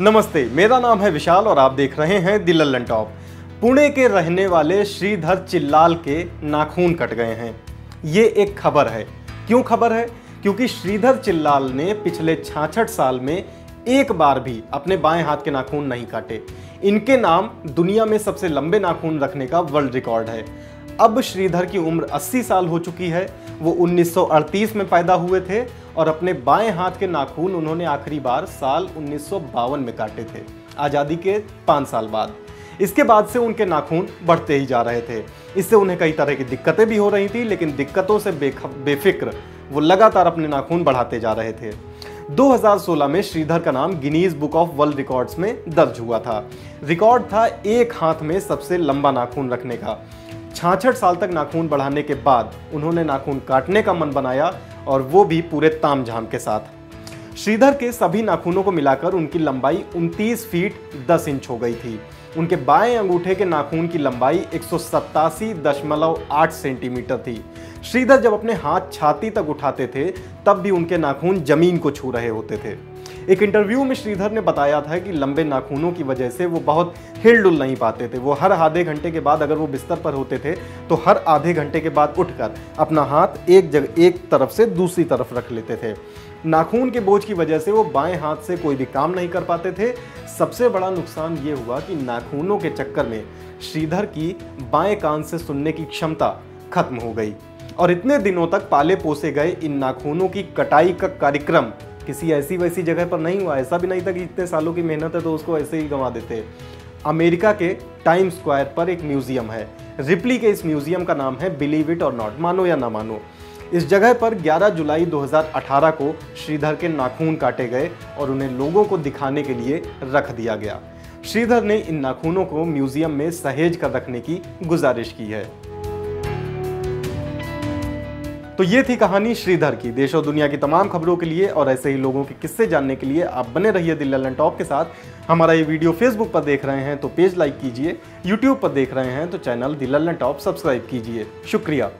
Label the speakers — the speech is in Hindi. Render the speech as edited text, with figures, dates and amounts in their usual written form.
Speaker 1: नमस्ते, मेरा नाम है विशाल और आप देख रहे हैं दी लल्लन टॉप। पुणे के रहने वाले श्रीधर चिल्लाल के नाखून कट गए हैं। ये एक खबर है। क्यों खबर है? क्योंकि श्रीधर चिल्लाल ने पिछले 66 साल में एक बार भी अपने बाएं हाथ के नाखून नहीं काटे। इनके नाम दुनिया में सबसे लंबे नाखून रखने का वर्ल्ड रिकॉर्ड है। अब श्रीधर की उम्र 80 साल हो चुकी है। वो 1938 में पैदा हुए थे और अपने बाएं हाथ के नाखून उन्होंने आखिरी बार साल 1952 में काटे थे, आज़ादी के 5 साल बाद। इसके बाद से उनके नाखून बढ़ते ही जा रहे थे। इससे उन्हें कई तरह की दिक्कतें भी हो रही थी, लेकिन दिक्कतों से बेफिक्र वो लगातार अपने नाखून बढ़ाते जा रहे थे। 2016 में श्रीधर का नाम Guinness book of world records में दर्ज हुआ था। रिकॉर्ड था एक हाथ में सबसे लंबा नाखून रखने का। 66 साल तक नाखून बढ़ाने के बाद उन्होंने नाखून काटने का मन बनाया, और वो भी पूरे तामझाम के साथ। श्रीधर के सभी नाखूनों को मिलाकर उनकी लंबाई 29 फीट 10 इंच हो गई थी। उनके बाएं अंगूठे के नाखून की लंबाई 187.8 सेंटीमीटर थी। श्रीधर जब अपने हाथ छाती तक उठाते थे तब भी उनके नाखून जमीन को छू रहे होते थे। एक इंटरव्यू में श्रीधर ने बताया था कि लंबे नाखूनों की वजह से वो बहुत हिलडुल नहीं पाते थे। वो हर आधे घंटे के बाद, अगर वो बिस्तर पर होते थे तो हर आधे घंटे के बाद उठकर अपना हाथ एक तरफ से दूसरी तरफ रख लेते थे। नाखून के बोझ की वजह से वो बाएं हाथ से कोई भी काम नहीं कर पाते थे। सबसे बड़ा नुकसान ये हुआ कि नाखूनों के चक्कर में श्रीधर की बाएं कान से सुनने की क्षमता खत्म हो गई, और इतने दिनों तक पाले पोसे गए इन नाखूनों की कटाई का कार्यक्रम किसी ऐसी वैसी जगह पर नहीं हुआ। ऐसा भी नहीं था कि इतने सालों की मेहनत है तो उसको ऐसे ही गंवा देते। अमेरिका के टाइम स्क्वायर पर एक म्यूजियम है। रिप्ली के इस म्यूजियम का नाम है बिलीव इट और नॉट, मानो या ना मानो। इस जगह पर 11 जुलाई 2018 को श्रीधर के नाखून काटे गए और उन्हें लोगों को दिखाने के लिए रख दिया गया। श्रीधर ने इन नाखूनों को म्यूजियम में सहेज कर रखने की गुजारिश की है। तो ये थी कहानी श्रीधर की। देश और दुनिया की तमाम खबरों के लिए और ऐसे ही लोगों के किस्से जानने के लिए आप बने रहिए दी लल्लन टॉप के साथ। हमारा ये वीडियो फेसबुक पर देख रहे हैं तो पेज लाइक कीजिए, यूट्यूब पर देख रहे हैं तो चैनल दी लल्लन टॉप सब्सक्राइब कीजिए। शुक्रिया।